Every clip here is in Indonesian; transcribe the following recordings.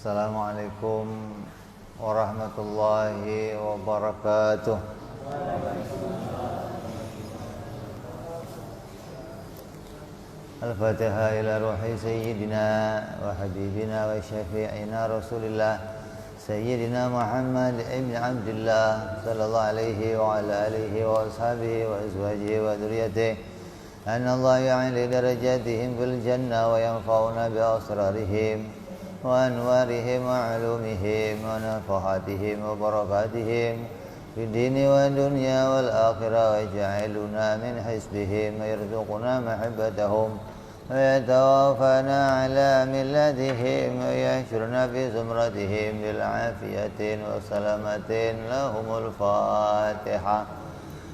Assalamualaikum warahmatullahi wabarakatuh. Al-Fatihah ila ruhi sayyidina wa habibina wa syafi'ina Rasulillah Sayyidina Muhammad ibn Abdullah sallallahu alaihi wa ala alihi wa ashabihi wa azwajihi wa dhurriyyatihi anna Allah ya'li darajatihim fil jannah wa yanfa'una bi asrarihim wa anwarihim wa ulumihim wa nafahatihim wa barakatihim fid dini wa dunya wal akhirah wa ja'aluna min hisbihim wa yarzuquna mahabbatahum wa yatawafana ala millatihim wa yahshuruna fi zumratihim bil afiyatin wa salamatin lahumul Fatihah.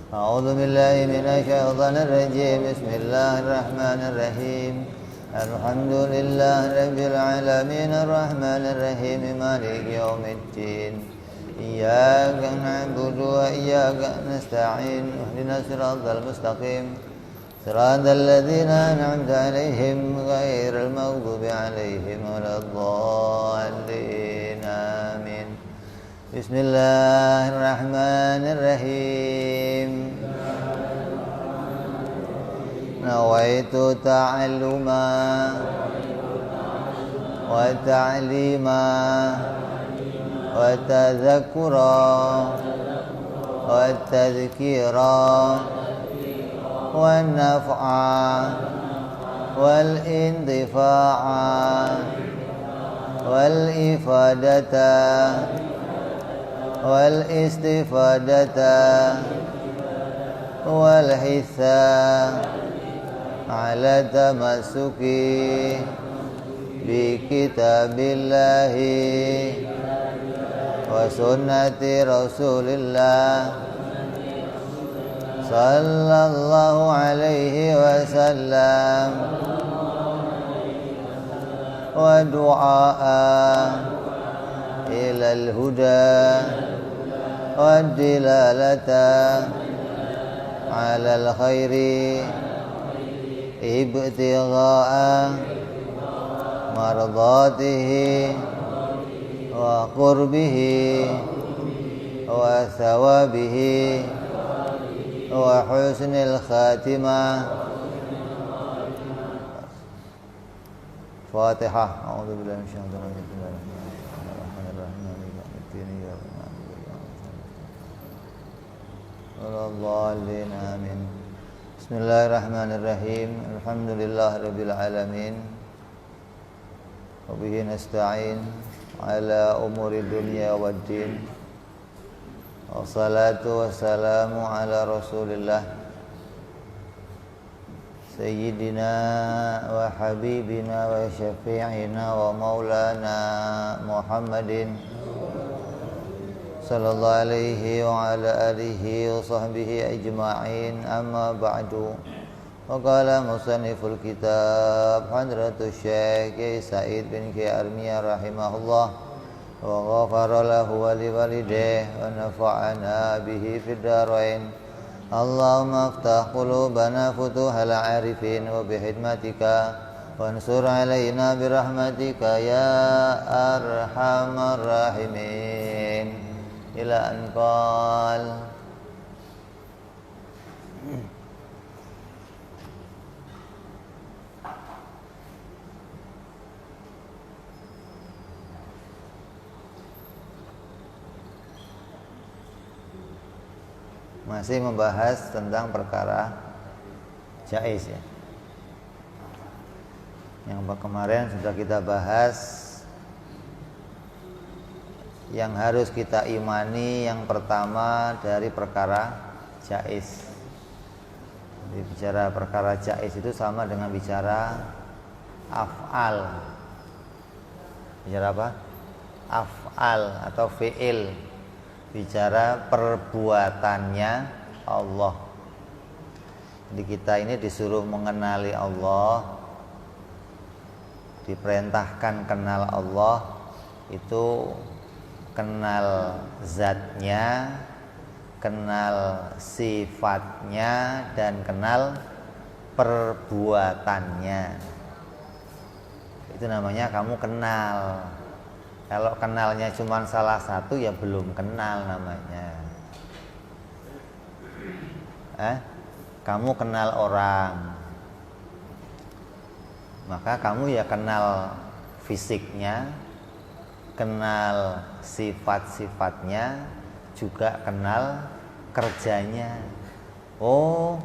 A'udzu billahi minasy syaithanir rajim. Bismillahirrahmanirrahim. Alhamdulillah rabbil alamin arrahmanir rahim maliki yaumiddin. Iyyaka na'budu wa iyyaka nasta'in. Ihdinas siratal mustaqim. Siratal ladzina an'amta 'alaihim ghairil maghdubi 'alaihim waladdallin. Amin. Bismillahirrahmanirrahim. Nawaitu ta'alluma wa ta'lima wa tadhakkura wa tadhkira wa naf'a wal intifa'a wal ifadata wal istifadata wal hissa ala tamassuki bi kitabillahi wa sunnati rasulillah sallallahu alaihi wasallam wa du'a ilal huda wa dilalata ala al khairi ibtigha'a mardatihi wa qurbihi wa thawabihi wa husnil khatimah. Fatihah. A'udzu billahi minasyaitonir rajim. Bismillahirrahmanirrahim. Amin. Bismillahirrahmanirrahim. Alhamdulillahirabbil alamin. Wa bihi nasta'in ala umuri dunya waddin. Wassalatu wassalamu ala Rasulillah Sayyidina wa habibina wa syafi'ina wa maulana Muhammadin sallallahu alaihi wa ala alihi wa sahbihi ajma'in. Amma ba'du. Wa qala musanniful kitab Hadratus Syekh Kiai Said bin Kiai Armiyah rahimahullah wa ghafara lahu wa liwalidayhi wa nafa'ana bihi fid dharain. Allahumma aftah qulubana futuhal arifin wa bihidmatika wansur alaina birahmatika ya arhamar rahimin. Ila anqal masih membahas tentang perkara jaiz ya. Yang kemarin sudah kita bahas yang harus kita imani yang pertama dari perkara jaiz. Jadi bicara perkara jaiz itu sama dengan bicara af'al. Bicara apa? Af'al atau fi'il. Bicara perbuatannya Allah. Jadi kita ini disuruh mengenali Allah, diperintahkan kenal Allah, itu kenal zatnya, kenal sifatnya, dan kenal perbuatannya. Itu namanya kamu kenal. Kalau kenalnya cuma salah satu ya belum kenal namanya. Kamu kenal orang, maka kamu ya kenal fisiknya, kenal sifat-sifatnya, juga kenal kerjanya. Oh,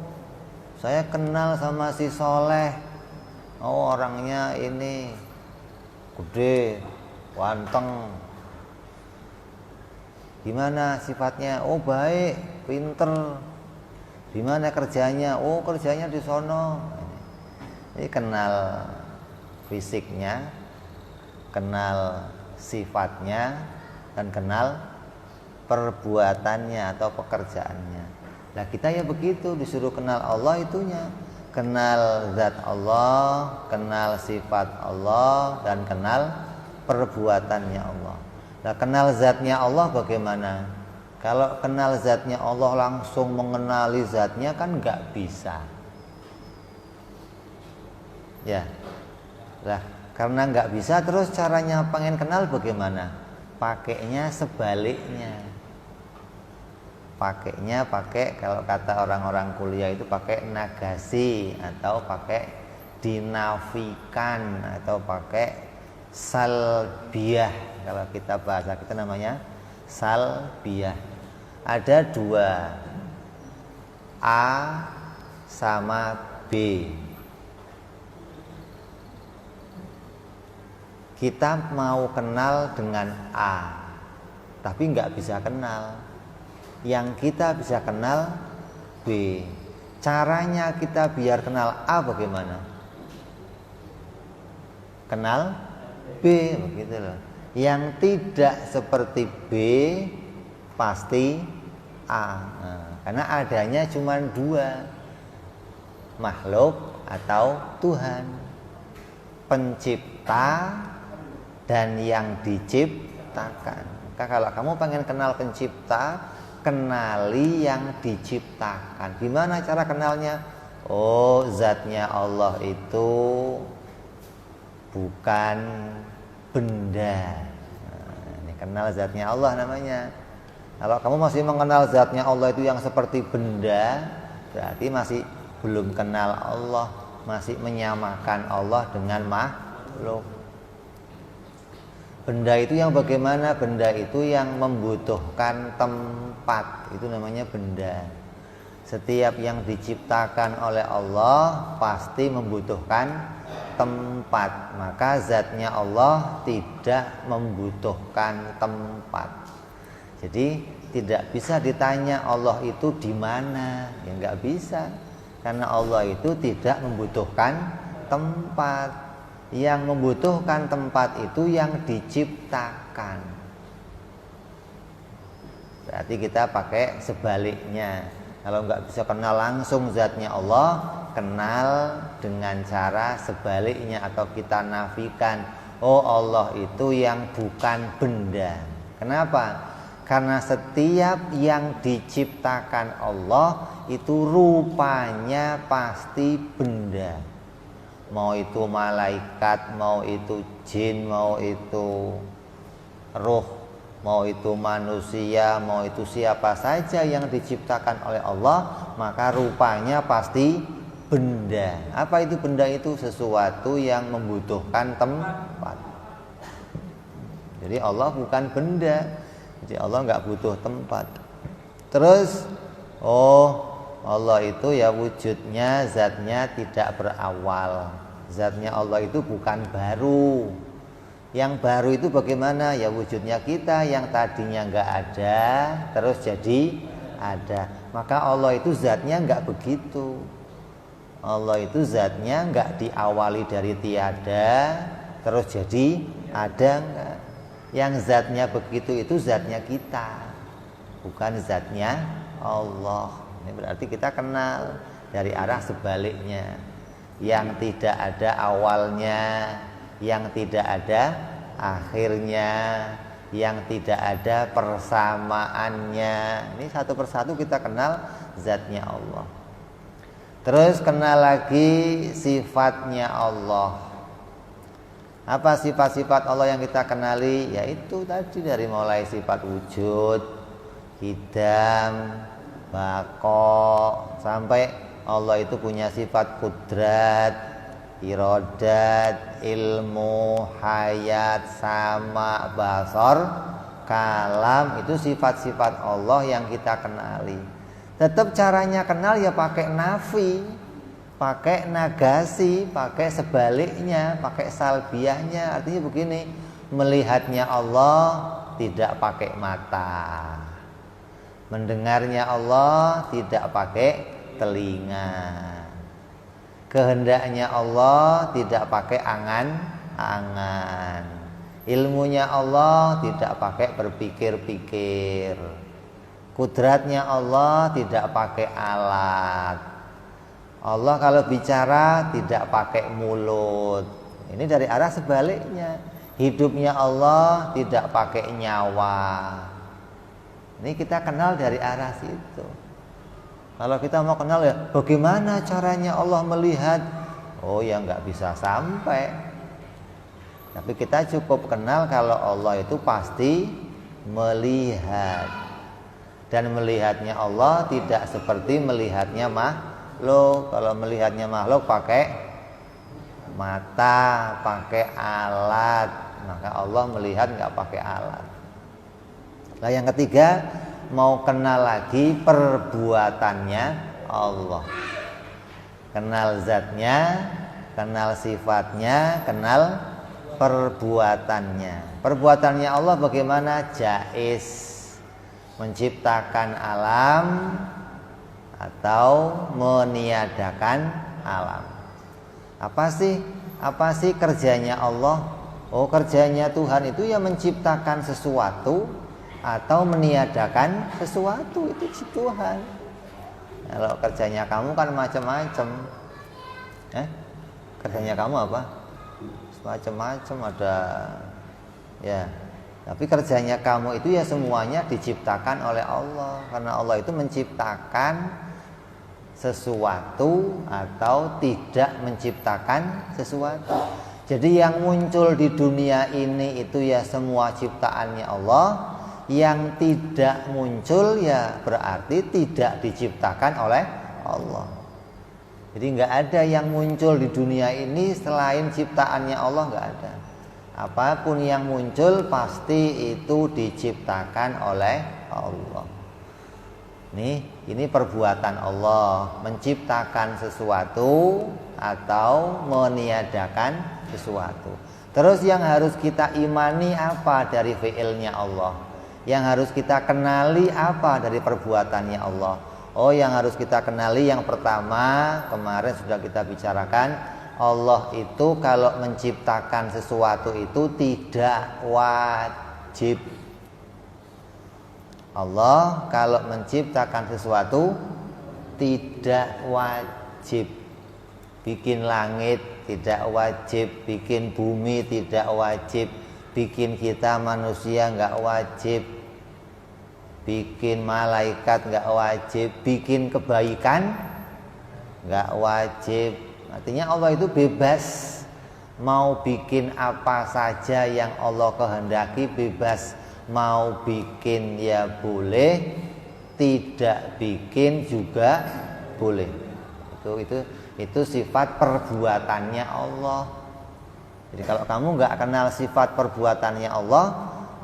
saya kenal sama si Soleh. Oh, orangnya ini gede, ganteng. Gimana sifatnya? Oh, baik, pinter. Gimana kerjanya? Oh, kerjanya di sono. Ini kenal fisiknya, kenal sifatnya, dan kenal perbuatannya atau pekerjaannya. Nah, kita ya begitu, disuruh kenal Allah itunya. Kenal zat Allah, kenal sifat Allah, dan kenal perbuatannya Allah. Nah, kenal zatnya Allah bagaimana? Kalau kenal zatnya Allah langsung mengenali zatnya kan nggak bisa. Ya, lah karena nggak bisa, terus caranya pengen kenal bagaimana? Pakainya sebaliknya. Pakainya kalau kata orang-orang kuliah itu pakai nagasi, atau pakai dinafikan, atau pakai salbiyah. Kalau kita bahasa kita namanya salbiyah. Ada dua, A sama B. Kita mau kenal dengan A, tapi nggak bisa kenal. Yang kita bisa kenal B. Caranya kita biar kenal A bagaimana? Kenal B, begitu loh. Yang tidak seperti B pasti A. Karena adanya cuma dua, makhluk atau Tuhan, pencipta dan yang diciptakan. Maka kalau kamu pengen kenal pencipta, kenali yang diciptakan. Gimana cara kenalnya? Oh, zatnya Allah itu bukan benda. Ini kenal zatnya Allah namanya. Kalau kamu masih mengenal zatnya Allah itu yang seperti benda, berarti masih belum kenal Allah, masih menyamakan Allah dengan makhluk. Benda itu yang bagaimana? Benda itu yang membutuhkan tempat, itu namanya benda. Setiap yang diciptakan oleh Allah pasti membutuhkan tempat. Maka zatnya Allah tidak membutuhkan tempat. Jadi tidak bisa ditanya Allah itu di mana, ya nggak bisa, karena Allah itu tidak membutuhkan tempat. Yang membutuhkan tempat itu yang diciptakan. Berarti kita pakai sebaliknya. Kalau nggak bisa kenal langsung zatnya Allah, kenal dengan cara sebaliknya, atau kita nafikan. Oh, Allah itu yang bukan benda. Kenapa? Karena setiap yang diciptakan Allah itu rupanya pasti benda. Mau itu malaikat, mau itu jin, mau itu ruh, mau itu manusia, mau itu siapa saja yang diciptakan oleh Allah, maka rupanya pasti benda. Apa itu benda itu? Sesuatu yang membutuhkan tempat. Jadi Allah bukan benda. Jadi Allah nggak butuh tempat. Terus, Allah itu ya wujudnya, zatnya tidak berawal. Zatnya Allah itu bukan baru. Yang baru itu bagaimana? Ya wujudnya kita yang tadinya nggak ada, terus jadi ada. Maka Allah itu zatnya nggak begitu. Allah itu zatnya nggak diawali dari tiada, terus jadi ada nggak. Yang zatnya begitu itu zatnya kita, bukan zatnya Allah. Ini berarti kita kenal dari arah sebaliknya. Yang tidak ada awalnya, yang tidak ada akhirnya, yang tidak ada persamaannya. Ini satu persatu kita kenal zatnya Allah. Terus kenal lagi sifatnya Allah. Apa sifat-sifat Allah yang kita kenali? Yaitu tadi dari mulai sifat wujud, qidam, baqa, sampai Allah itu punya sifat kudrat, iradat, ilmu, hayat, sama, basar, kalam. Itu sifat-sifat Allah yang kita kenali. Tetap caranya kenal ya pakai nafi, pakai nagasi, pakai sebaliknya, pakai salbiahnya. Artinya begini, melihatnya Allah tidak pakai mata, mendengarnya Allah tidak pakai telinga, kehendaknya Allah tidak pakai angan-angan, ilmunya Allah tidak pakai berpikir-pikir, kudratnya Allah tidak pakai alat. Allah kalau bicara tidak pakai mulut. Ini dari arah sebaliknya. Hidupnya Allah tidak pakai nyawa. Ini kita kenal dari arah situ. Kalau kita mau kenal ya bagaimana caranya Allah melihat, oh ya nggak bisa sampai. Tapi kita cukup kenal kalau Allah itu pasti melihat. Dan melihatnya Allah tidak seperti melihatnya makhluk. Kalau melihatnya makhluk pakai mata, pakai alat, maka Allah melihat nggak pakai alat. Nah yang ketiga, mau kenal lagi perbuatannya Allah. Kenal zatnya, kenal sifatnya, kenal perbuatannya. Perbuatannya Allah bagaimana? Jaiz, menciptakan alam atau meniadakan alam. Apa sih kerjanya Allah? Oh, kerjanya Tuhan itu ya menciptakan sesuatu atau meniadakan sesuatu. Itu Tuhan. Kalau kerjanya kamu kan macam-macam. Kerjanya kamu apa? Macam-macam ada ya. Tapi kerjanya kamu itu ya semuanya diciptakan oleh Allah. Karena Allah itu menciptakan sesuatu atau tidak menciptakan sesuatu. Jadi yang muncul di dunia ini itu ya semua ciptaannya Allah. Yang tidak muncul ya berarti tidak diciptakan oleh Allah. Jadi nggak ada yang muncul di dunia ini selain ciptaannya Allah, nggak ada. Apapun yang muncul pasti itu diciptakan oleh Allah. Ini perbuatan Allah, menciptakan sesuatu atau meniadakan sesuatu. Terus yang harus kita imani apa dari fi'ilnya Allah? Yang harus kita kenali apa dari perbuatannya Allah? Oh, yang harus kita kenali yang pertama, kemarin sudah kita bicarakan, Allah itu kalau menciptakan sesuatu itu tidak wajib. Allah kalau menciptakan sesuatu tidak wajib. Bikin langit tidak wajib, bikin bumi tidak wajib, bikin kita manusia nggak wajib, bikin malaikat nggak wajib, bikin kebaikan nggak wajib. Artinya Allah itu bebas, mau bikin apa saja yang Allah kehendaki bebas, mau bikin ya boleh, tidak bikin juga boleh. Itu sifat perbuatannya Allah. Jadi kalau kamu nggak kenal sifat perbuatannya Allah,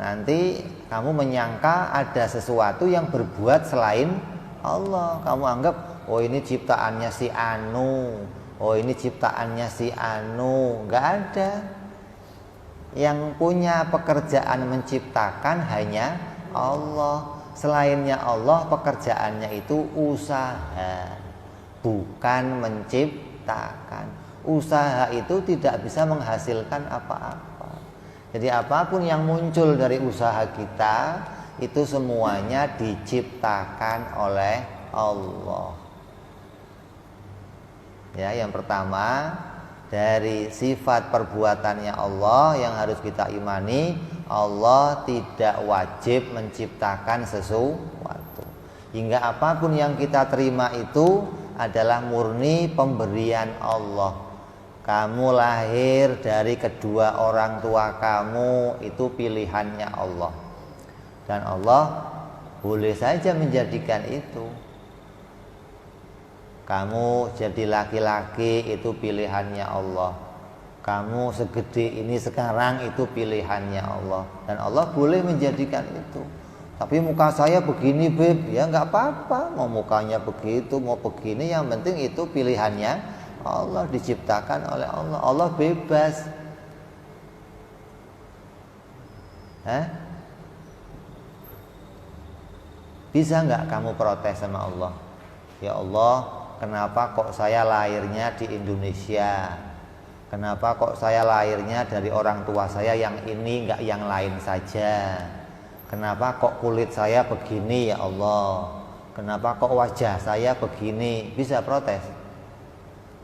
nanti kamu menyangka ada sesuatu yang berbuat selain Allah. Kamu anggap, oh ini ciptaannya si Anu, oh ini ciptaannya si Anu. Nggak ada. Yang punya pekerjaan menciptakan hanya Allah. Selainnya Allah pekerjaannya itu usaha, bukan menciptakan. Usaha itu tidak bisa menghasilkan apa-apa. Jadi apapun yang muncul dari usaha kita itu semuanya diciptakan oleh Allah. Ya, yang pertama dari sifat perbuatannya Allah yang harus kita imani, Allah tidak wajib menciptakan sesuatu. Hingga apapun yang kita terima itu adalah murni pemberian Allah. Kamu lahir dari kedua orang tua kamu, itu pilihannya Allah. Dan Allah boleh saja menjadikan itu. Kamu jadi laki-laki, itu pilihannya Allah. Kamu segede ini sekarang, itu pilihannya Allah. Dan Allah boleh menjadikan itu. Tapi muka saya begini beb, ya nggak apa-apa. Mau mukanya begitu, mau begini, yang penting itu pilihannya Allah, diciptakan oleh Allah. Allah bebas. Bisa nggak kamu protes sama Allah? Ya Allah, kenapa kok saya lahirnya di Indonesia? Kenapa kok saya lahirnya dari orang tua saya yang ini, nggak yang lain saja? Kenapa kok kulit saya begini ya Allah? Kenapa kok wajah saya begini? Bisa protes.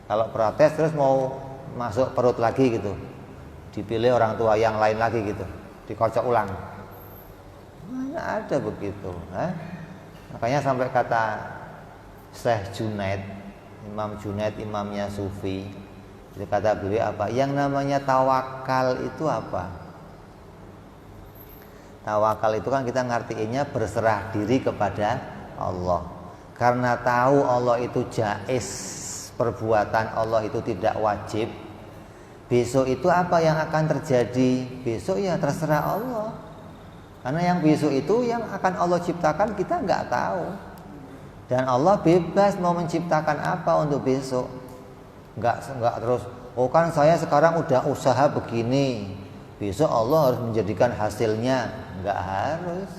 Kalau protes terus mau masuk perut lagi gitu, dipilih orang tua yang lain lagi gitu, dikocok ulang. Mana ada begitu? Makanya sampai kata Syekh Junaid, Imam Junaid, imamnya Sufi, itu kata beliau apa? Yang namanya tawakal itu apa? Tawakal itu kan kita ngertiinnya berserah diri kepada Allah. Karena tahu Allah itu jaiz, perbuatan Allah itu tidak wajib. Besok itu apa yang akan terjadi? Besok ya terserah Allah. Karena yang besok itu yang akan Allah ciptakan kita nggak tahu. Dan Allah bebas mau menciptakan apa untuk besok. Nggak terus, oh kan saya sekarang udah usaha begini, besok Allah harus menjadikan hasilnya. Enggak harus.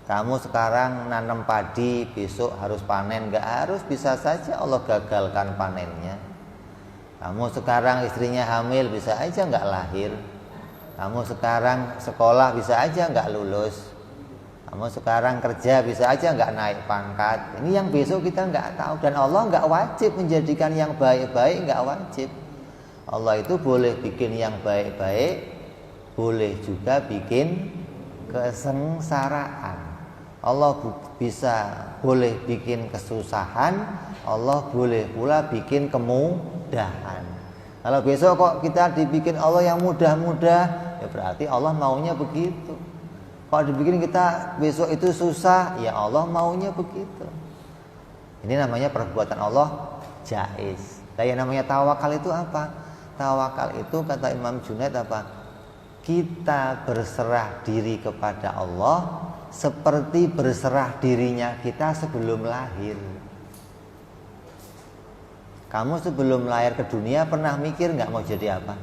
Kamu sekarang nanam padi, besok harus panen. Enggak harus, bisa saja Allah gagalkan panennya. Kamu sekarang istrinya hamil, bisa aja enggak lahir. Kamu sekarang sekolah, bisa aja enggak lulus. Kamu sekarang kerja, bisa aja enggak naik pangkat. Ini yang besok kita enggak tahu. Dan Allah enggak wajib menjadikan yang baik-baik, enggak wajib. Allah itu boleh bikin yang baik-baik, boleh juga bikin kesengsaraan. Allah boleh bikin kesusahan, Allah boleh pula bikin kemudahan. Kalau besok kok kita dibikin Allah yang mudah-mudah, ya berarti Allah maunya begitu. Kalau dibikin kita besok itu susah, ya Allah maunya begitu. Ini namanya perbuatan Allah jaiz. Dan yang namanya tawakal itu apa? Tawakal itu kata Imam Junaid apa? Kita berserah diri kepada Allah seperti berserah dirinya kita sebelum lahir. Kamu sebelum lahir ke dunia pernah mikir nggak mau jadi apa?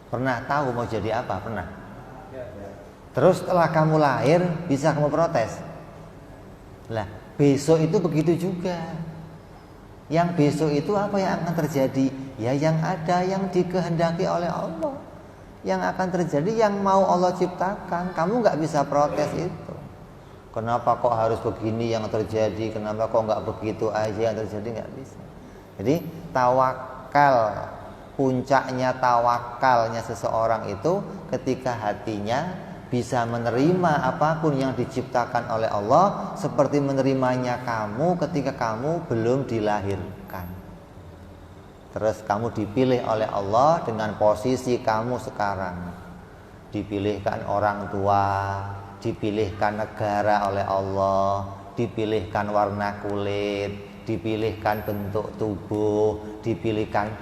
Pernah tahu mau jadi apa? Pernah? Terus setelah kamu lahir bisa kamu protes? Lah besok itu begitu juga. Yang besok itu apa yang akan terjadi? Ya yang ada, yang dikehendaki oleh Allah. Yang akan terjadi, yang mau Allah ciptakan. Kamu gak bisa protes itu. Kenapa kok harus begini yang terjadi? Kenapa kok gak begitu aja yang terjadi? Gak bisa. Jadi tawakal, puncaknya tawakalnya seseorang itu ketika hatinya bisa menerima apapun yang diciptakan oleh Allah, seperti menerimanya kamu ketika kamu belum dilahirkan. Terus kamu dipilih oleh Allah dengan posisi kamu sekarang. Dipilihkan orang tua, dipilihkan negara oleh Allah, dipilihkan warna kulit, dipilihkan bentuk tubuh, dipilihkan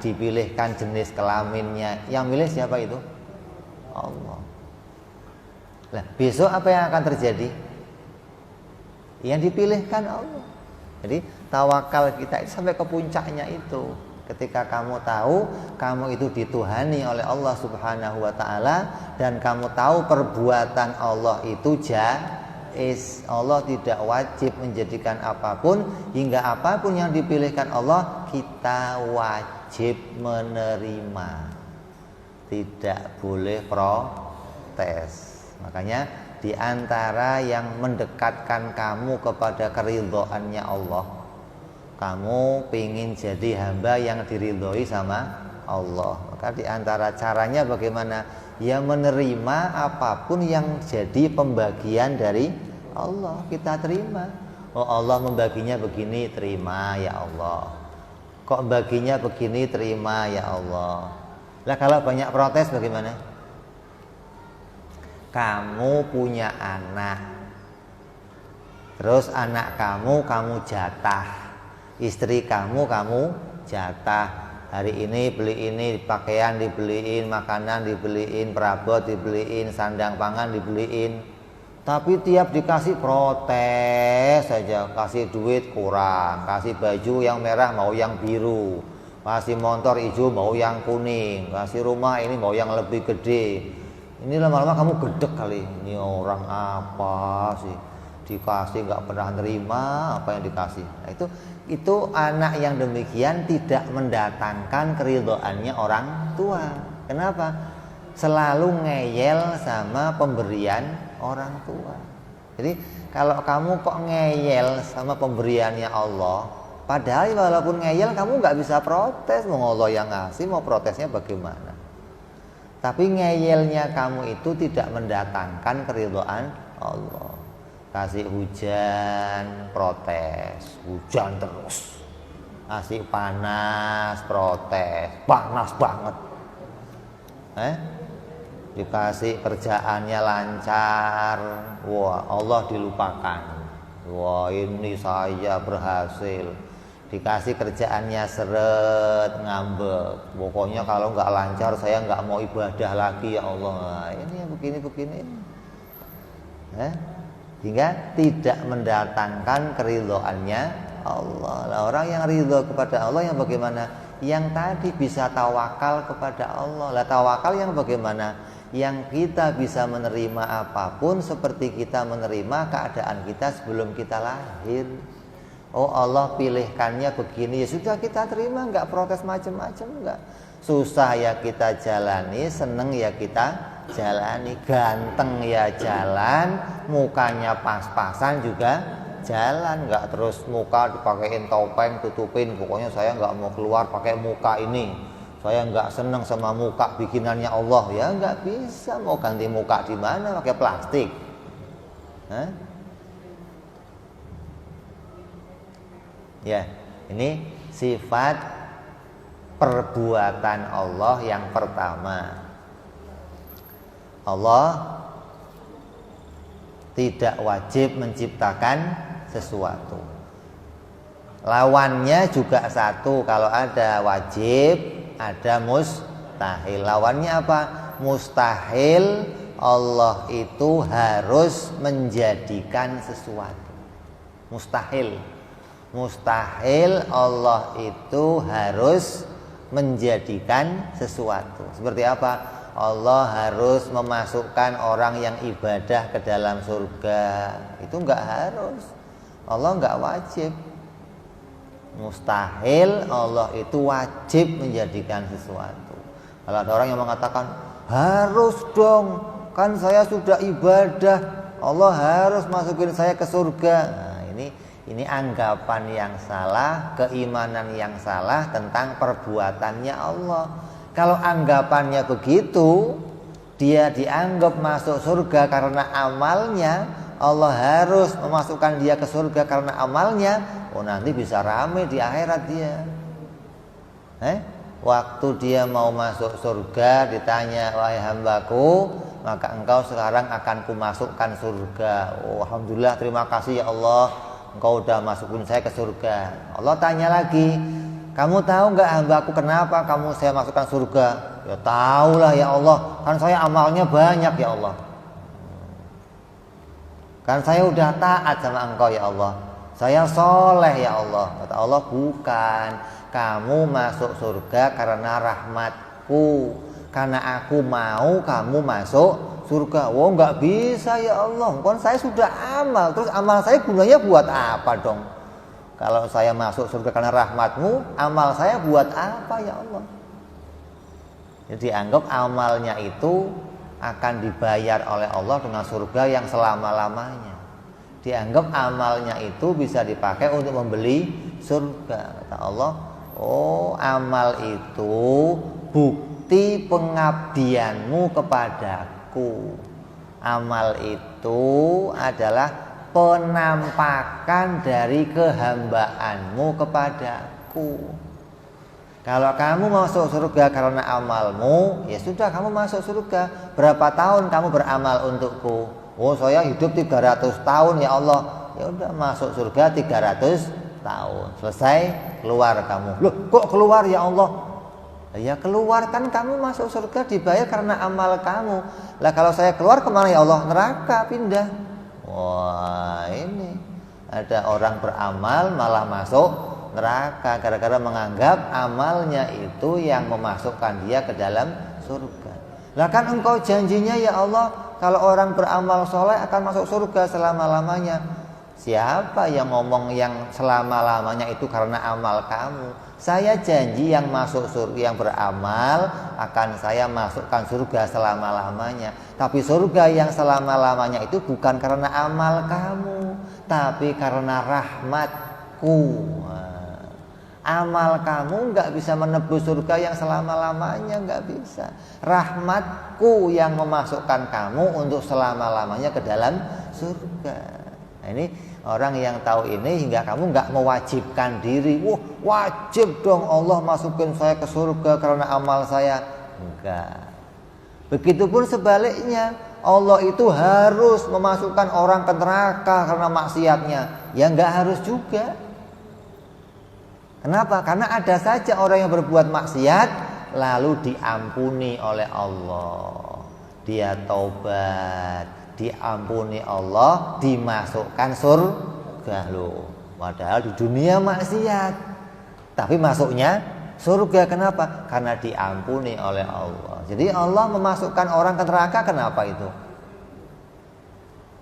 jenis kelaminnya. Yang milih siapa itu? Allah. Nah, besok apa yang akan terjadi? Yang dipilihkan Allah. Jadi tawakal kita itu sampai ke puncaknya itu. Ketika kamu tahu kamu itu dituhani oleh Allah Subhanahu wa taala dan kamu tahu perbuatan Allah itu jaiz. Allah tidak wajib menjadikan apapun, hingga apapun yang dipilihkan Allah kita wajib menerima. Tidak boleh protes. Makanya di antara yang mendekatkan kamu kepada keridhaannya Allah, kamu pengen jadi hamba yang diridhoi sama Allah. Maka di antara caranya bagaimana? Ya menerima apapun yang jadi pembagian dari Allah, kita terima. Oh Allah membaginya begini, terima ya Allah. Kok baginya begini, terima ya Allah. Lah kalau banyak protes bagaimana? Kamu punya anak, terus anak kamu jatah, istri kamu jatah. Hari ini beli ini, pakaian dibeliin, makanan dibeliin, perabot dibeliin, sandang pangan dibeliin. Tapi tiap dikasih protes saja, kasih duit kurang, kasih baju yang merah mau yang biru, kasih motor hijau mau yang kuning, kasih rumah ini mau yang lebih gede. Ini lama-lama kamu gedek kali, ini orang apa sih, dikasih nggak pernah nerima apa yang dikasih. Nah, itu anak yang demikian tidak mendatangkan keridhaannya orang tua. Kenapa? Selalu ngeyel sama pemberian orang tua. Jadi kalau kamu kok ngeyel sama pemberiannya Allah, padahal walaupun ngeyel kamu nggak bisa protes, mau Allah yang ngasih, mau protesnya bagaimana? Tapi ngeyelnya kamu itu tidak mendatangkan keridhaan Allah. Kasih hujan, protes, hujan terus. Kasih panas, protes, panas banget. Dikasih kerjaannya lancar, wah Allah dilupakan. Wah ini saya berhasil. Dikasih kerjaannya seret, ngambek. Pokoknya kalau nggak lancar saya nggak mau ibadah lagi ya Allah. Nah, ini yang begini-begini. Hingga tidak mendatangkan keridhaannya Allah. Nah, orang yang ridho kepada Allah yang bagaimana? Yang tadi bisa tawakal kepada Allah. Lah tawakal yang bagaimana? Yang kita bisa menerima apapun seperti kita menerima keadaan kita sebelum kita lahir. Oh Allah pilihkannya begini, ya sudah kita terima, nggak protes macam-macam, nggak. Susah ya kita jalani, seneng ya kita jalani, ganteng ya jalan, mukanya pas-pasan juga jalan, nggak terus muka dipakein topeng tutupin, pokoknya saya nggak mau keluar pakai muka ini. Saya nggak seneng sama muka bikinannya Allah, ya nggak bisa. Mau ganti muka di mana? Pakai plastik. Ya, ini sifat perbuatan Allah yang pertama. Allah tidak wajib menciptakan sesuatu. Lawannya juga satu, kalau ada wajib, ada mustahil. Lawannya apa? Mustahil. Allah itu harus menjadikan sesuatu. Mustahil. Mustahil Allah itu harus menjadikan sesuatu. Seperti apa? Allah harus memasukkan orang yang ibadah ke dalam surga. Itu enggak harus. Allah enggak wajib. Mustahil Allah itu wajib menjadikan sesuatu. Kalau ada orang yang mengatakan harus dong, kan saya sudah ibadah, Allah harus masukin saya ke surga. Nah, ini anggapan yang salah, keimanan yang salah tentang perbuatannya Allah. Kalau anggapannya begitu, dia dianggap masuk surga karena amalnya, Allah harus memasukkan dia ke surga karena amalnya. Oh nanti bisa rame di akhirat dia. Waktu dia mau masuk surga ditanya, wahai hambaku, maka engkau sekarang akan kumasukkan surga. Oh alhamdulillah, terima kasih ya Allah, engkau udah masukin saya ke surga. Allah tanya lagi, kamu tahu nggak hambaku kenapa kamu saya masukkan surga? Ya tahulah ya Allah, kan saya amalnya banyak ya Allah. Kan saya udah taat sama engkau ya Allah, saya soleh ya Allah. Kata Allah, bukan, kamu masuk surga karena rahmatku, karena aku mau kamu masuk surga. Wah nggak bisa ya Allah, kan saya sudah amal, terus amal saya gunanya buat apa dong? Kalau saya masuk surga karena rahmatmu, amal saya buat apa ya Allah? Jadi anggap amalnya itu akan dibayar oleh Allah dengan surga yang selama-lamanya. Dianggap amalnya itu bisa dipakai untuk membeli surga. Kata Allah, oh amal itu bukti pengabdianmu kepadaku. Amal itu adalah penampakan dari kehambaanmu kepadaku. Kalau kamu masuk surga karena amalmu, ya sudah kamu masuk surga. Berapa tahun kamu beramal untukku? Oh, saya hidup 300 tahun ya Allah. Ya udah masuk surga 300 tahun. Selesai, keluar kamu. Loh, kok keluar ya Allah? Ya keluar, kan kamu masuk surga dibayar karena amal kamu. Lah kalau saya keluar kemana ya Allah? Neraka, pindah. Wah, ini ada orang beramal malah masuk neraka gara-gara menganggap amalnya itu yang memasukkan dia ke dalam surga. Lah kan engkau janjinya ya Allah, kalau orang beramal soleh akan masuk surga selama-lamanya. Siapa yang ngomong yang selama-lamanya itu karena amal kamu? Saya janji yang masuk surga, yang beramal akan saya masukkan surga selama-lamanya. Tapi surga yang selama-lamanya itu bukan karena amal kamu, tapi karena rahmatku. Amal kamu nggak bisa menebus surga yang selama-lamanya, nggak bisa. Rahmatku yang memasukkan kamu untuk selama-lamanya ke dalam surga. Nah, ini orang yang tahu ini hingga kamu nggak mewajibkan diri. Wah, wajib dong Allah masukin saya ke surga karena amal saya. Enggak. Begitupun sebaliknya, Allah itu harus memasukkan orang ke neraka karena maksiatnya. Ya nggak harus juga. Kenapa? Karena ada saja orang yang berbuat maksiat lalu diampuni oleh Allah. Dia taubat, diampuni Allah, dimasukkan surga loh. Padahal di dunia maksiat, tapi masuknya surga. Kenapa? Karena diampuni oleh Allah. Jadi Allah memasukkan orang ke neraka. Kenapa itu?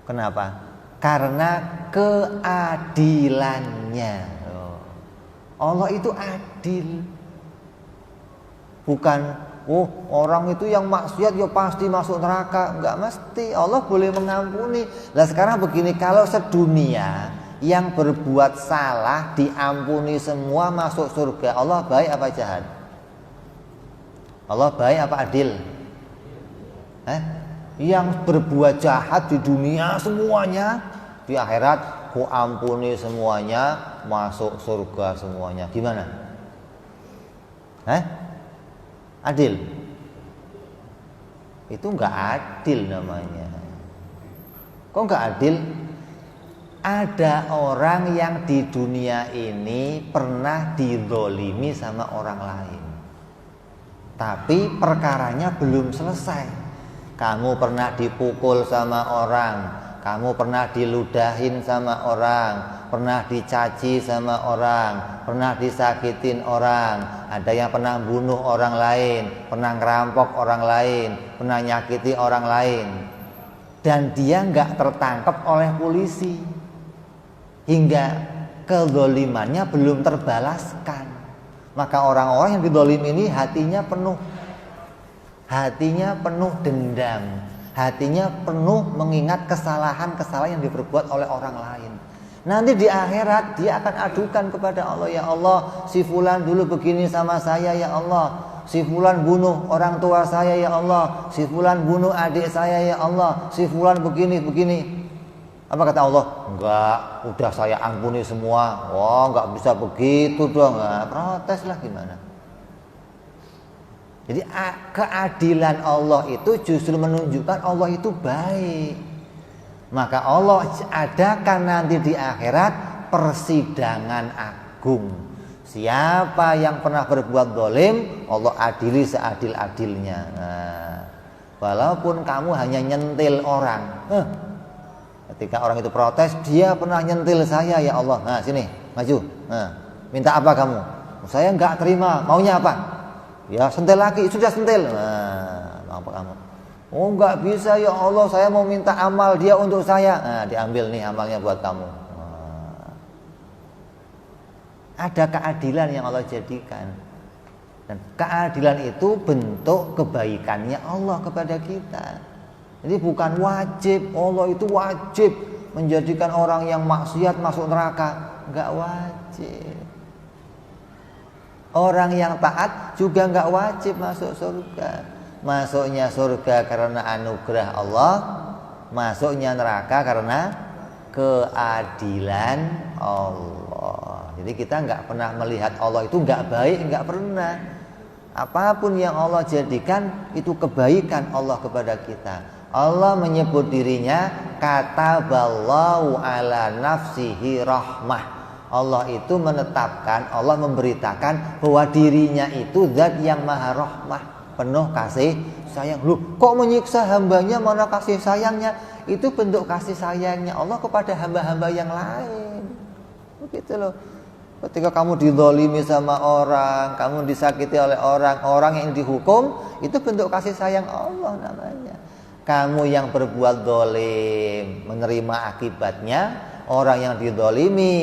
Kenapa? Karena keadilannya. Allah itu adil. Bukan orang itu yang maksiat ya pasti masuk neraka. Enggak mesti. Allah boleh mengampuni. Lah sekarang begini, kalau sedunia yang berbuat salah diampuni semua masuk surga, Allah baik apa jahat? Allah baik apa adil? Yang berbuat jahat di dunia semuanya, di akhirat ku ampuni semuanya, masuk surga semuanya. Gimana? Adil? Itu enggak adil namanya. Kok enggak adil? Ada orang yang di dunia ini pernah dizolimi sama orang lain, tapi perkaranya belum selesai. Kamu pernah dipukul sama orang, kamu pernah diludahin sama orang, pernah dicaci sama orang, pernah disakitin orang, ada yang pernah bunuh orang lain, pernah ngerampok orang lain, pernah nyakiti orang lain, dan dia nggak tertangkap oleh polisi, hingga kezalimannya belum terbalaskan. Maka orang-orang yang dizalim ini hatinya penuh dendam, hatinya penuh mengingat kesalahan-kesalahan yang diperbuat oleh orang lain. Nanti di akhirat dia akan adukan kepada Allah, ya Allah, si fulan dulu begini sama saya ya Allah, si fulan bunuh orang tua saya ya Allah, si fulan bunuh adik saya ya Allah, si fulan begini. Apa kata Allah? Enggak, udah saya ampuni semua. Wah, enggak bisa begitu dong. Protes lah gimana? Jadi keadilan Allah itu justru menunjukkan Allah itu baik. Maka Allah adakan nanti di akhirat persidangan agung. Siapa yang pernah berbuat zalim, Allah adili seadil-adilnya. Walaupun kamu hanya nyentil orang, ketika orang itu protes, dia pernah nyentil saya ya Allah. Nah sini, maju. Minta apa kamu? Saya enggak terima. Maunya apa? Ya sentil lagi, sudah sentil. Mau apa kamu? Oh enggak bisa ya Allah, saya mau minta amal dia untuk saya. Diambil nih amalnya buat kamu. Ada keadilan yang Allah jadikan. Dan keadilan itu bentuk kebaikannya Allah kepada kita. Jadi bukan wajib, Allah itu wajib menjadikan orang yang maksiat masuk neraka. Enggak wajib. Orang yang taat juga enggak wajib masuk surga. Masuknya surga karena anugerah Allah, masuknya neraka karena keadilan Allah. Jadi kita nggak pernah melihat Allah itu nggak baik, nggak pernah. Apapun yang Allah jadikan itu kebaikan Allah kepada kita. Allah menyebut dirinya kataballahu ala nafsihi rahmah. Allah itu menetapkan, Allah memberitakan bahwa dirinya itu zat yang maha rahmah, penuh kasih sayang. Loh, kok menyiksa hambanya, mana kasih sayangnya? Itu bentuk kasih sayangnya Allah kepada hamba-hamba yang lain. Begitu loh. Ketika kamu dizalimi sama orang, kamu disakiti oleh orang yang dihukum, itu bentuk kasih sayang Allah namanya. Kamu yang berbuat zalim, menerima akibatnya, orang yang dizalimi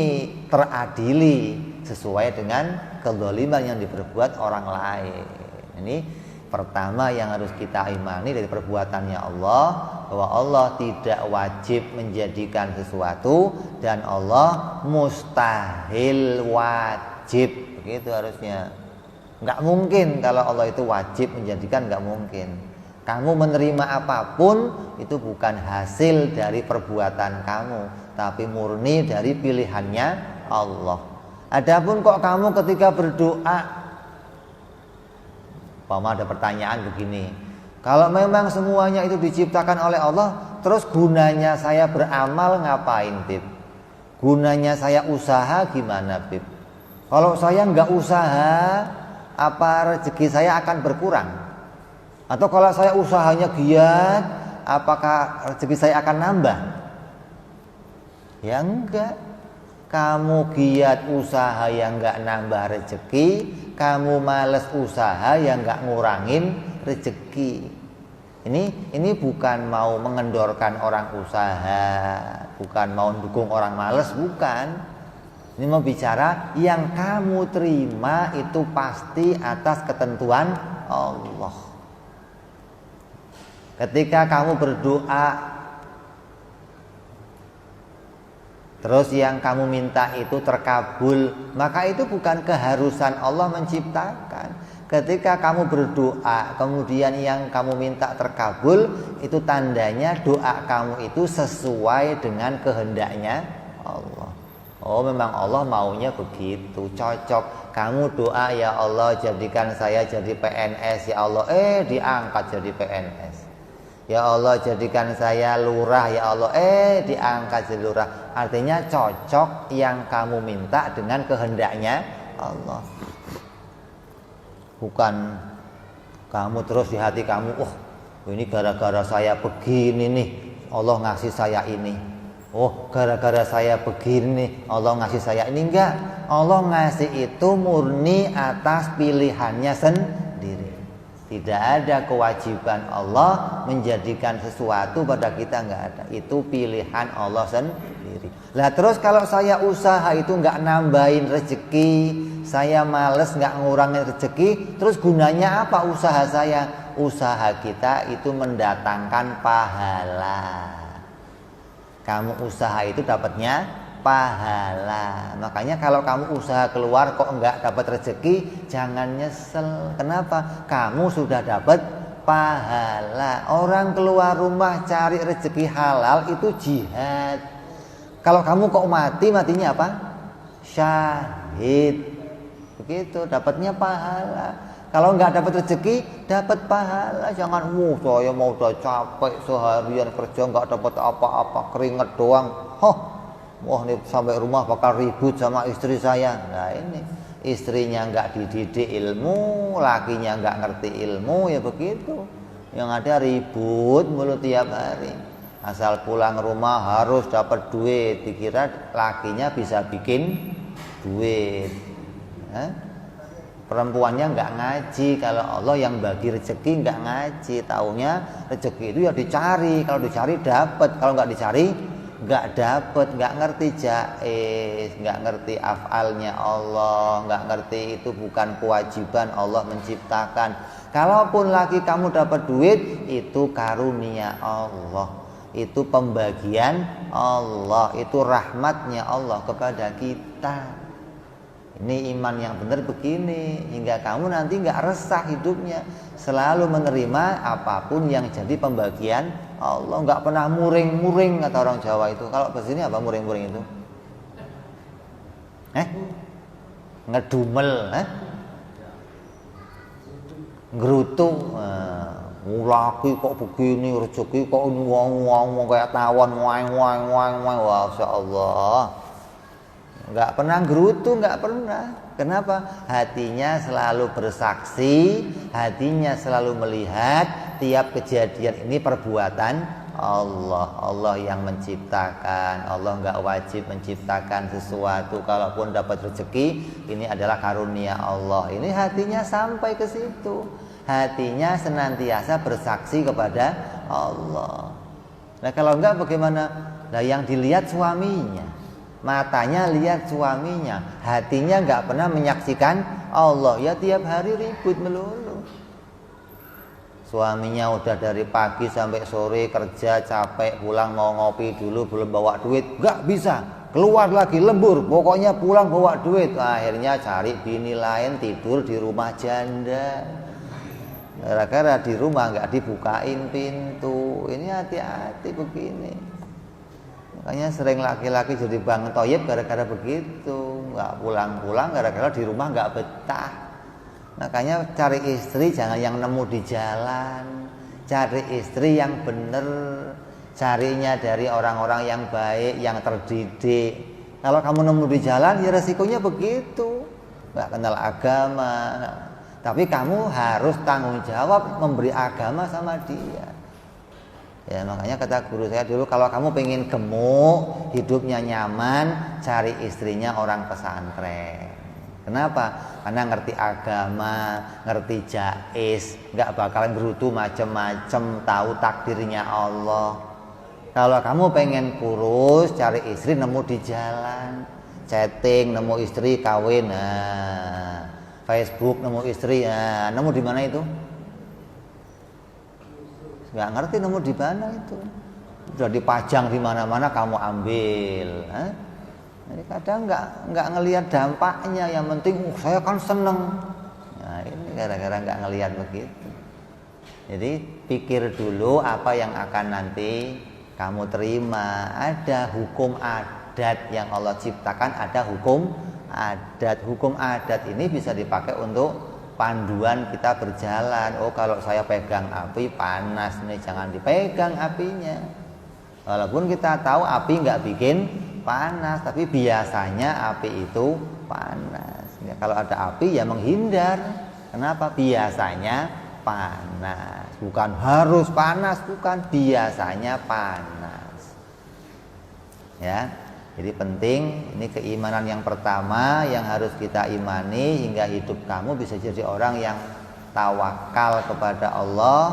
teradili sesuai dengan kezaliman yang diperbuat orang lain. Ini pertama yang harus kita imani dari perbuatannya Allah, bahwa Allah tidak wajib menjadikan sesuatu dan Allah mustahil wajib. Begitu harusnya. Nggak mungkin kalau Allah itu wajib menjadikan, nggak mungkin. Kamu menerima apapun itu bukan hasil dari perbuatan kamu, tapi murni dari pilihannya Allah. Adapun kok kamu ketika berdoa, ada pertanyaan begini, kalau memang semuanya itu diciptakan oleh Allah, terus gunanya saya beramal ngapain, Bib? Gunanya saya usaha gimana, Bib? Kalau saya nggak usaha, apa rezeki saya akan berkurang? Atau kalau saya usahanya giat, apakah rezeki saya akan nambah? Ya enggak. Kamu giat usaha yang enggak nambah rezeki, kamu males usaha yang enggak ngurangin rezeki. Ini bukan mau mengendorkan orang usaha, bukan mau dukung orang males, bukan. Ini mau bicara yang kamu terima itu pasti atas ketentuan Allah. Ketika kamu berdoa, terus yang kamu minta itu terkabul, maka itu bukan keharusan Allah menciptakan. Ketika kamu berdoa, kemudian yang kamu minta terkabul, itu tandanya doa kamu itu sesuai dengan kehendaknya Allah. Oh, memang Allah maunya begitu, cocok. Kamu doa, ya Allah jadikan saya jadi PNS, ya Allah, diangkat jadi PNS. Ya Allah jadikan saya lurah, ya Allah, diangkat jadi lurah. Artinya cocok yang kamu minta dengan kehendaknya Allah. Bukan kamu terus di hati kamu, ini gara-gara saya begini nih, Allah ngasih saya ini. Oh, gara-gara saya begini, Allah ngasih saya ini. Enggak, Allah ngasih itu murni atas pilihannya sendiri. Tidak ada kewajiban Allah menjadikan sesuatu pada kita, enggak ada. Itu pilihan Allah sendiri. Lah terus kalau saya usaha itu enggak nambahin rezeki, saya males enggak ngurangin rezeki, terus gunanya apa usaha saya? Usaha kita itu mendatangkan pahala. Kamu usaha itu dapatnya pahala. Makanya kalau kamu usaha keluar kok enggak dapat rezeki, jangan nyesel. Kenapa? Kamu sudah dapat pahala. Orang keluar rumah cari rezeki halal itu jihad. Kalau kamu kok matinya apa? Syahid. Begitu, dapatnya pahala. Kalau enggak dapat rezeki, dapat pahala. Jangan, saya mau udah capek seharian kerja enggak dapat apa-apa, keringet doang. Wah, ini sampai rumah bakal ribut sama istri saya. Nah ini, istrinya enggak dididik ilmu, lakinya enggak ngerti ilmu, ya begitu. Yang ada ribut mulu tiap hari. Asal pulang rumah harus dapat duit, dikira lakinya bisa bikin duit. Perempuannya enggak ngaji, kalau Allah yang bagi rezeki enggak ngaji, taunya rezeki itu ya dicari, kalau dicari dapat, kalau enggak dicari enggak dapat, enggak ngerti jaiz, enggak ngerti afalnya Allah, enggak ngerti itu bukan kewajiban Allah menciptakan. Kalaupun lagi kamu dapat duit, itu karunia Allah, itu pembagian Allah, itu rahmatnya Allah kepada kita. Ini iman yang benar begini, hingga kamu nanti enggak resah hidupnya, selalu menerima apapun yang jadi pembagian Allah, enggak pernah muring-muring kata orang Jawa itu. Kalau bahasa sini apa muring-muring itu? ngedumel, ngrutu. Laki kok begini, rezeki kok ngomong kayak tawon, wang. Wah, masyaallah. Enggak pernah gerutu, enggak pernah. Kenapa? Hatinya selalu bersaksi, hatinya selalu melihat tiap kejadian ini perbuatan Allah. Allah yang menciptakan. Allah enggak wajib menciptakan sesuatu. Kalaupun dapat rezeki, ini adalah karunia Allah. Ini hatinya sampai ke situ. Hatinya senantiasa bersaksi kepada Allah. Nah kalau enggak bagaimana? Nah yang dilihat suaminya, matanya lihat suaminya, hatinya enggak pernah menyaksikan Allah. Ya tiap hari ribut melulu. Suaminya udah dari pagi sampai sore kerja capek, pulang mau ngopi dulu belum bawa duit, enggak bisa. Keluar lagi lembur, pokoknya pulang bawa duit. Akhirnya cari bini lain, tidur di rumah janda. Gara-gara di rumah nggak dibukain pintu. Ini hati-hati begini. Makanya sering laki-laki jadi bang toyib gara-gara begitu. Nggak pulang-pulang gara-gara di rumah nggak betah. Makanya cari istri jangan yang nemu di jalan. Cari istri yang bener. Carinya dari orang-orang yang baik, yang terdidik. Kalau kamu nemu di jalan ya resikonya begitu. Nggak kenal agama. Tapi kamu harus tanggung jawab memberi agama sama dia. Ya makanya kata guru saya dulu, kalau kamu pengen gemuk, hidupnya nyaman, cari istrinya orang pesantren. Kenapa? Karena ngerti agama, ngerti jaiz, nggak bakalan gerutu macem-macem, tahu takdirnya Allah. Kalau kamu pengen kurus, cari istri nemu di jalan, chatting nemu istri kawin, Facebook nemu istri, nemu di mana itu? Nggak ngerti nemu di mana itu. Sudah dipajang di mana-mana kamu ambil. Jadi kadang nggak ngelihat dampaknya. Yang penting saya kan seneng. Nah ini gara-gara nggak ngelihat begitu. Jadi pikir dulu apa yang akan nanti kamu terima. Ada hukum adat yang Allah ciptakan, ada hukum adat. Hukum adat ini bisa dipakai untuk panduan kita berjalan. Oh kalau saya pegang api panas nih, jangan dipegang apinya. Walaupun kita tahu api nggak bikin panas, tapi biasanya api itu panas. Ya, kalau ada api ya menghindar. Kenapa? Biasanya panas. Bukan harus panas, bukan, biasanya panas. Ya. Jadi penting, ini keimanan yang pertama yang harus kita imani hingga hidup kamu bisa jadi orang yang tawakal kepada Allah,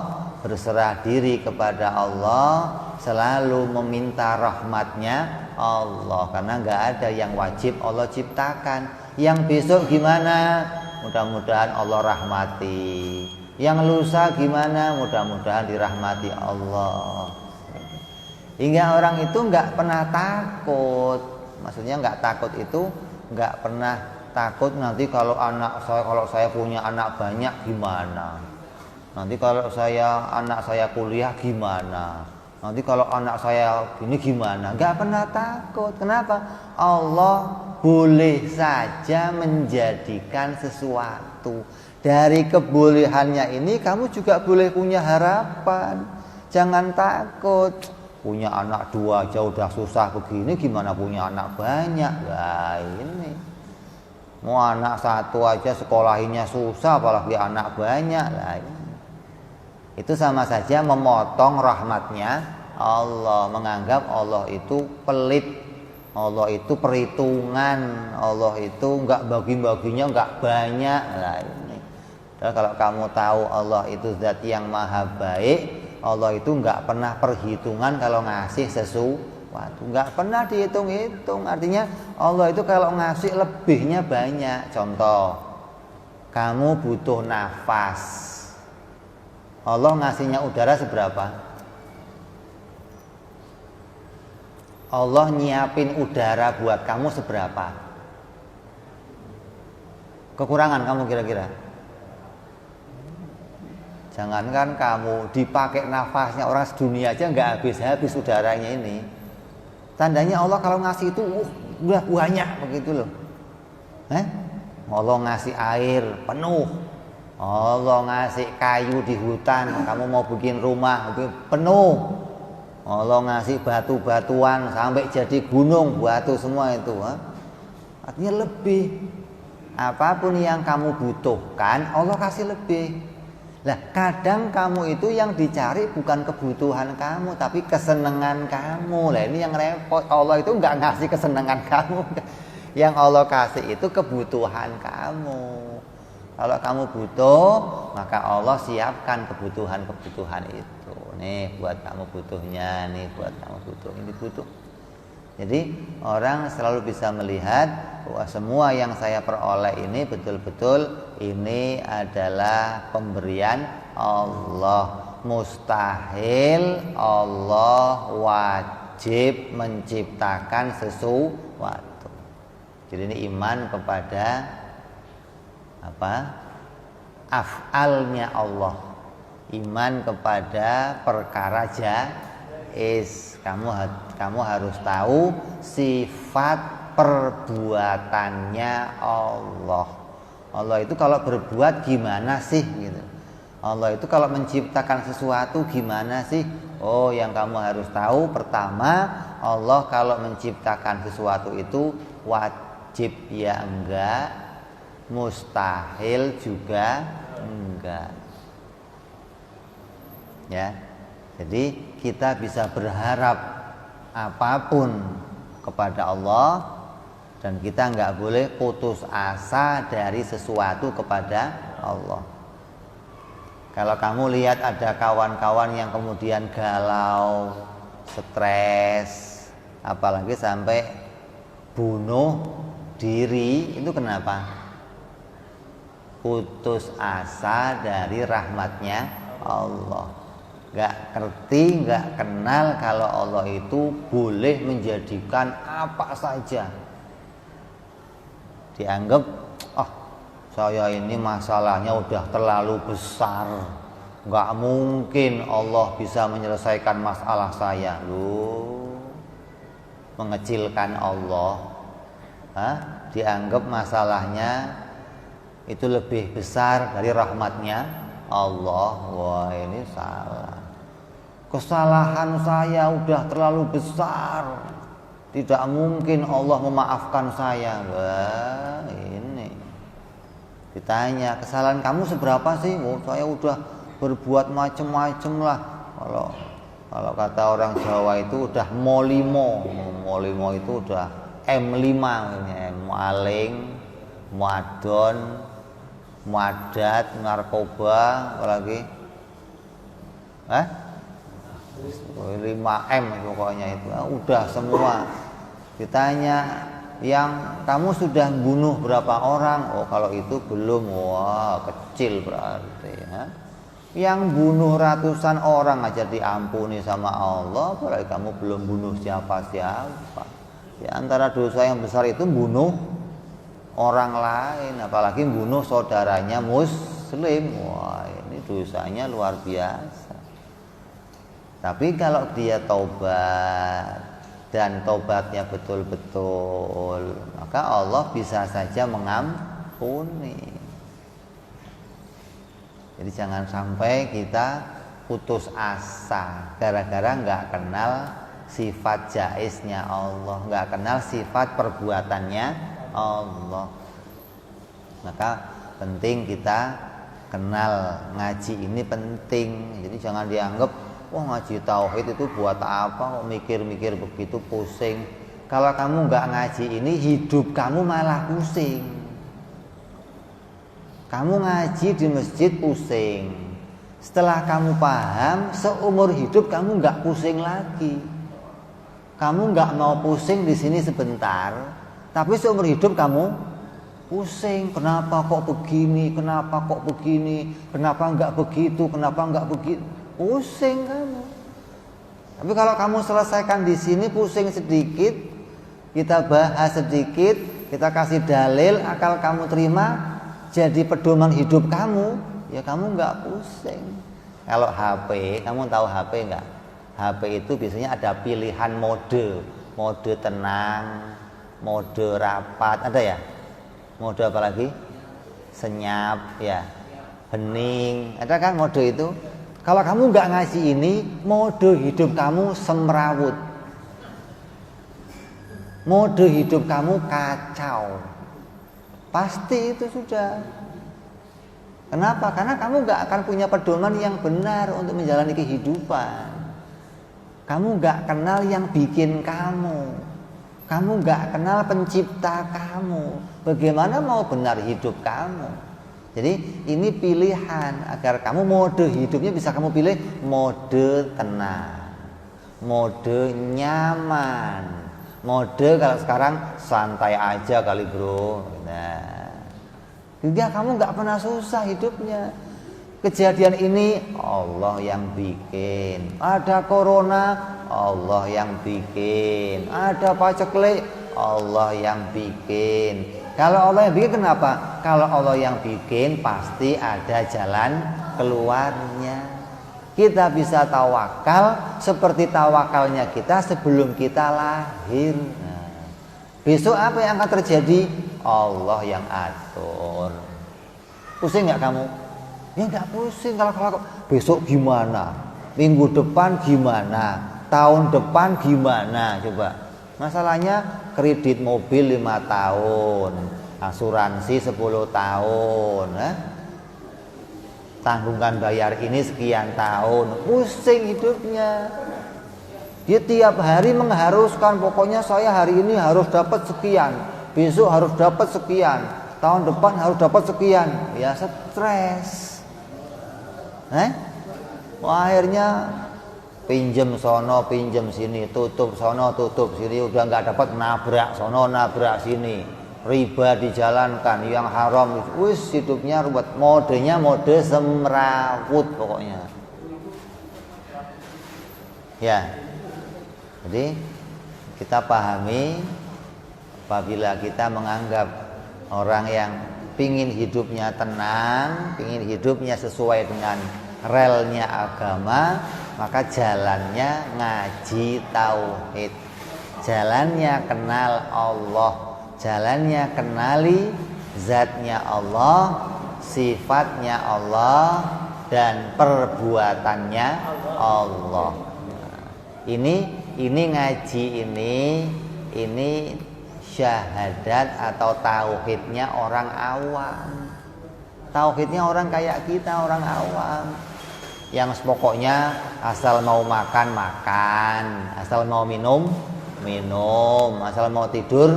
berserah diri kepada Allah, selalu meminta rahmatnya Allah. Karena nggak ada yang wajib Allah ciptakan. Yang besok gimana? Mudah-mudahan Allah rahmati. Yang lusa gimana? Mudah-mudahan dirahmati Allah. Hingga orang itu nggak pernah takut. Maksudnya nggak takut itu nggak pernah takut nanti kalau saya punya anak banyak gimana? Nanti kalau anak saya kuliah gimana? Nanti kalau anak saya gini gimana? Nggak pernah takut. Kenapa? Allah boleh saja menjadikan sesuatu. Dari kebolehannya ini kamu juga boleh punya harapan. Jangan takut. Punya anak 2 aja udah susah begini, gimana punya anak banyak? Lah ini mau anak 1 aja sekolahinya susah, apalagi anak banyak. Lah ini. Itu sama saja memotong rahmatnya Allah, menganggap Allah itu pelit, Allah itu perhitungan, Allah itu enggak bagi-baginya enggak banyak. Lah ini. Dan kalau kamu tahu Allah itu zat yang maha baik, Allah itu nggak pernah perhitungan kalau ngasih sesuatu, nggak pernah dihitung-hitung. Artinya Allah itu kalau ngasih lebihnya banyak. Contoh, kamu butuh nafas, Allah ngasihnya udara seberapa? Allah nyiapin udara buat kamu seberapa? Kekurangan kamu kira-kira? Jangankan kamu, dipakai nafasnya orang sedunia aja nggak habis-habis udaranya ini. Tandanya Allah kalau ngasih itu udah banyak begitu loh. Allah ngasih air penuh, Allah ngasih kayu di hutan, kamu mau bikin rumah penuh, Allah ngasih batu-batuan sampai jadi gunung, batu semua itu. Artinya lebih. Apapun yang kamu butuhkan, Allah kasih lebih. Nah, kadang kamu itu yang dicari bukan kebutuhan kamu, tapi kesenangan kamu. Lah ini yang repot. Allah itu nggak ngasih kesenangan kamu. Yang Allah kasih itu kebutuhan kamu. Kalau kamu butuh, maka Allah siapkan kebutuhan-kebutuhan itu. Nih buat kamu butuhnya, nih buat kamu butuh, ini butuh. Jadi orang selalu bisa melihat bahwa semua yang saya peroleh ini betul-betul ini adalah pemberian Allah. Mustahil Allah wajib menciptakan sesuatu. Jadi ini iman kepada apa? Af'alnya Allah. Iman kepada perkara jaiz. Kamu harus tahu sifat perbuatannya Allah. Allah itu kalau berbuat gimana sih gitu. Allah itu kalau menciptakan sesuatu gimana sih? Oh, yang kamu harus tahu pertama, Allah kalau menciptakan sesuatu itu wajib ya enggak, mustahil juga enggak. Ya. Jadi kita bisa berharap apapun kepada Allah dan kita nggak boleh putus asa dari sesuatu kepada Allah. Kalau kamu lihat ada kawan-kawan yang kemudian galau, stres, apalagi sampai bunuh diri, itu kenapa? Putus asa dari rahmatnya Allah. Gak ngerti, gak kenal kalau Allah itu boleh menjadikan apa saja. Dianggap, saya ini masalahnya udah terlalu besar, gak mungkin Allah bisa menyelesaikan masalah saya. Loh, mengecilkan Allah. Dianggap masalahnya itu lebih besar dari rahmatnya Allah. Wah, ini salah. Kesalahan saya udah terlalu besar, tidak mungkin Allah memaafkan saya. Wah, ini ditanya, kesalahan kamu seberapa sih? Oh, saya udah berbuat macem-macem lah. Kalau kata orang Jawa itu udah molimo itu udah M5, maling, muadon, muadat, narkoba, apalagi 5M pokoknya itu. Udah semua. Ditanya, yang kamu sudah bunuh berapa orang? Oh, kalau itu belum. Wah, kecil berarti ya. Yang bunuh ratusan orang aja diampuni sama Allah, apalagi kamu belum bunuh siapa-siapa. Ya, antara dosa yang besar itu bunuh orang lain, apalagi bunuh saudaranya muslim. Wah, ini dosanya luar biasa. Tapi kalau dia taubat dan taubatnya betul-betul, maka Allah bisa saja mengampuni. Jadi jangan sampai kita putus asa gara-gara nggak kenal sifat jaiznya Allah, nggak kenal sifat perbuatannya Allah. Maka penting kita kenal, ngaji ini penting. Jadi jangan dianggap, wah ngaji tauhid itu buat apa, kok mikir-mikir begitu pusing. Kalau kamu nggak ngaji ini, hidup kamu malah pusing. Kamu ngaji di masjid pusing. Setelah kamu paham, seumur hidup kamu nggak pusing lagi. Kamu nggak mau pusing di sini sebentar, tapi seumur hidup kamu pusing. Kenapa kok begini? Kenapa kok begini? Kenapa nggak begitu? Kenapa nggak begitu? Pusing kamu. Tapi kalau kamu selesaikan di sini, pusing sedikit, kita bahas sedikit, kita kasih dalil, akal kamu terima, jadi pedoman hidup kamu, ya kamu nggak pusing. Kalau HP, kamu tahu HP nggak? HP itu biasanya ada pilihan mode tenang, mode rapat, ada ya? Mode apa lagi? Senyap ya, hening. Ada kan mode itu? Kalau kamu nggak ngaji ini, mode hidup kamu semrawut. Mode hidup kamu kacau. Pasti itu sudah. Kenapa? Karena kamu nggak akan punya pedoman yang benar untuk menjalani kehidupan. Kamu nggak kenal yang bikin kamu. Kamu nggak kenal pencipta kamu. Bagaimana mau benar hidup kamu? Jadi ini pilihan agar kamu mode hidupnya bisa kamu pilih mode tenang, mode nyaman, mode kalau sekarang santai aja kali bro. Nah, hingga kamu nggak pernah susah hidupnya. Kejadian ini Allah yang bikin. Ada corona, Allah yang bikin. Ada paceklik, Allah yang bikin. Kalau Allah yang bikin kenapa? Kalau Allah yang bikin pasti ada jalan keluarnya. Kita bisa tawakal seperti tawakalnya kita sebelum kita lahir. Nah, besok apa yang akan terjadi? Allah yang atur. Pusing nggak kamu? Ya nggak pusing. Kalau besok gimana? Minggu depan gimana? Tahun depan gimana? Coba. Masalahnya kredit mobil 5 tahun, asuransi 10 tahun, tanggungan bayar ini sekian tahun, pusing hidupnya. Dia tiap hari mengharuskan, pokoknya saya hari ini harus dapat sekian, besok harus dapat sekian, tahun depan harus dapat sekian, ya stres. Akhirnya pinjem sono, pinjem sini, tutup sono, tutup sini, udah nggak dapat nabrak sono, nabrak sini, riba dijalankan, yang haram, wis hidupnya ruwet, modenya mode semrawut pokoknya. Ya, jadi kita pahami apabila kita menganggap orang yang pingin hidupnya tenang, pingin hidupnya sesuai dengan relnya agama, maka jalannya ngaji tauhid, jalannya kenal Allah, jalannya kenali zatnya Allah, sifatnya Allah, dan perbuatannya Allah. Ini ngaji ini syahadat atau tauhidnya orang awam. Tauhidnya orang kayak kita, orang awam. Yang pokoknya asal mau makan, makan, asal mau minum, minum, asal mau tidur,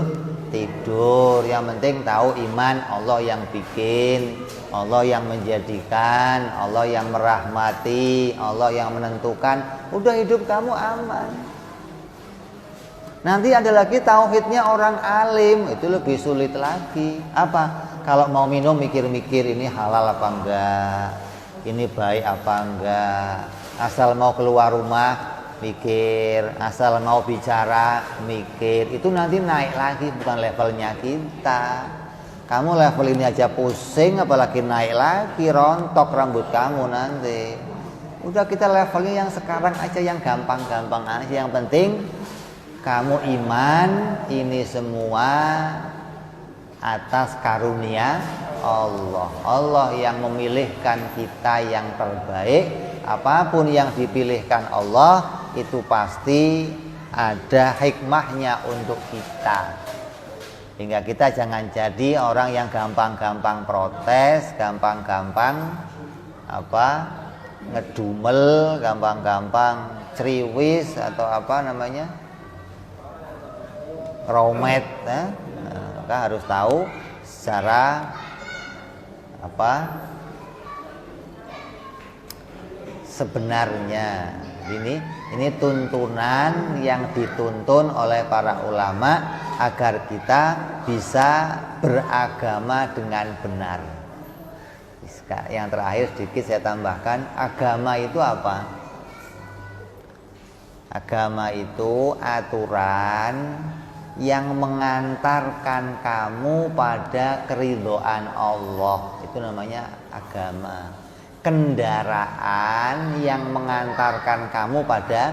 tidur. Yang penting tahu iman Allah yang bikin, Allah yang menjadikan, Allah yang merahmati, Allah yang menentukan. Udah hidup kamu aman. Nanti ada lagi tauhidnya orang alim, itu lebih sulit lagi. Apa? Kalau mau minum mikir-mikir ini halal apa enggak, ini baik apa enggak. Asal mau keluar rumah mikir, asal mau bicara mikir. Itu nanti naik lagi, bukan levelnya kita. Kamu level ini aja pusing, apalagi naik lagi, rontok rambut kamu nanti. Udah kita levelnya yang sekarang aja, yang gampang-gampang aja. Yang penting kamu iman, ini semua atas karunia Allah. Allah yang memilihkan kita yang terbaik. Apapun yang dipilihkan Allah itu pasti ada hikmahnya untuk kita. Hingga kita jangan jadi orang yang gampang-gampang protes, gampang-gampang ngedumel, gampang-gampang ceriwis atau romet. Maka harus tahu secara sebenarnya. Ini tuntunan yang dituntun oleh para ulama agar kita bisa beragama dengan benar. Yang terakhir sedikit saya tambahkan, agama itu apa? Agama itu aturan yang mengantarkan kamu pada keridhaan Allah. Itu namanya agama. Kendaraan yang mengantarkan kamu pada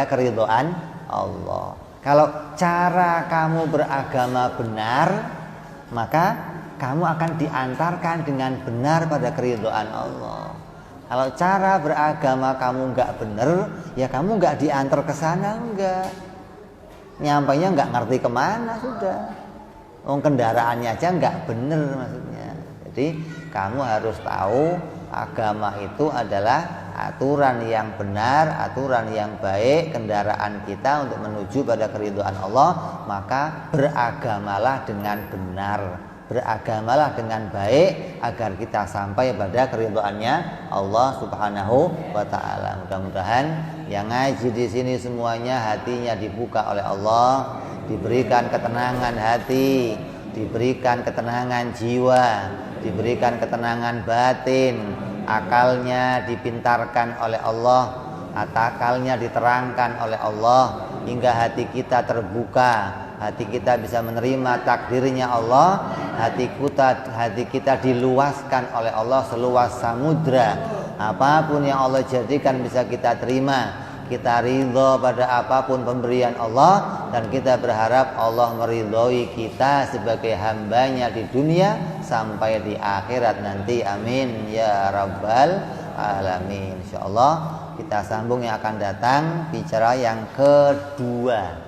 keridhaan Allah. Kalau cara kamu beragama benar, maka kamu akan diantarkan dengan benar pada keridhaan Allah. Kalau cara beragama kamu nggak benar, ya kamu nggak diantar ke sana, enggak. Nyampainya nggak ngerti kemana sudah. Kendaraannya aja nggak benar maksudnya. Jadi kamu harus tahu agama itu adalah aturan yang benar, aturan yang baik, kendaraan kita untuk menuju pada keridhaan Allah. Maka beragamalah dengan benar, beragamalah dengan baik agar kita sampai pada keridhaannya Allah Subhanahu wa taala. Mudah-mudahan yang ngaji di sini semuanya hatinya dibuka oleh Allah, diberikan ketenangan hati, diberikan ketenangan jiwa, diberikan ketenangan batin, akalnya dipintarkan oleh Allah, akalnya diterangkan oleh Allah, hingga hati kita terbuka, hati kita bisa menerima takdirnya Allah, hati kita diluaskan oleh Allah seluas samudra. Apapun yang Allah jadikan bisa kita terima, kita ridho pada apapun pemberian Allah, dan kita berharap Allah meridhoi kita sebagai hambanya di dunia sampai di akhirat nanti. Amin ya rabbal alamin. Insyaallah kita sambung yang akan datang bicara yang kedua,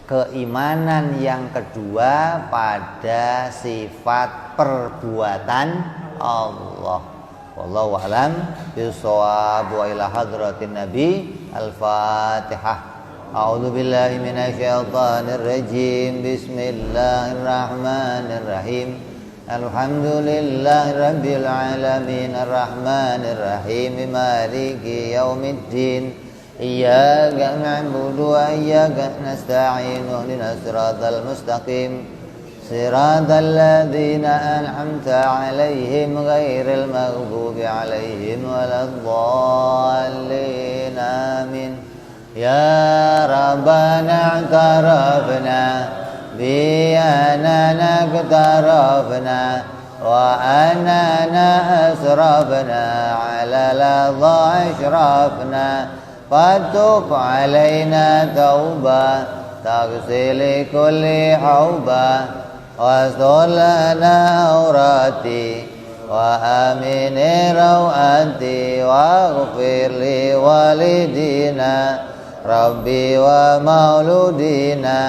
keimanan yang kedua pada sifat perbuatan Allah. Wallahu a'lam bishawab. Wa ila hadratin nabi. Al-Fatihah. A'udzu billahi minasyaitonir rajim. Bismillahirrahmanirrahim. Alhamdulillahi rabbil alamin arrahmanir rahim maliki yaumiddin. Iyyaka na'budu wa iyyaka nasta'in ihdinas siratal mustaqim. صراط الذين أنعمت عليهم غير المغضوب عليهم ولا الضالين آمين. يا ربنا اعترفنا بأننا اقترفنا وأننا أسرفنا على لظى أشرفنا فتب علينا توبة تغسل كل حوبة واستر لنا عوراتي وآمن روآتي واغفر لوالدينا ربي ومولودينا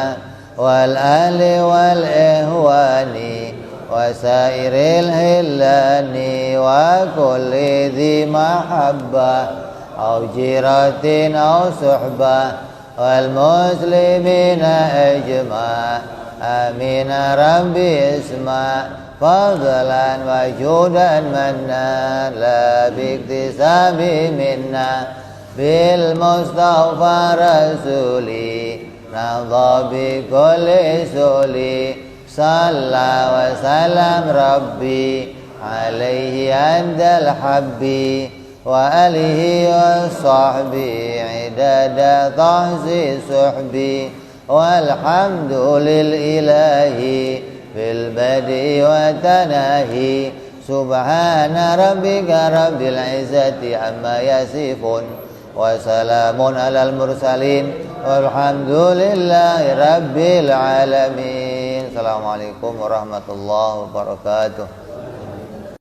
والأهل والإخوان وسائر الهلان وكل ذي محبة أو جيرة أو صحبة والمسلمين أجمع. آمين ربي اسمع فضلا وجودا منا لا باكتساب منا بالمصطفى رسولي نضى بكل سولي صلى وسلم ربي عليه عند الحبي وآله وصحبه عدد طهسي صحبي والحمد للإله في البدء والتناهي سبحان ربك رب العزة عما يصفون وسلام على المرسلين والحمد لله رب العالمين. Assalamualaikum warahmatullahi wabarakatuh.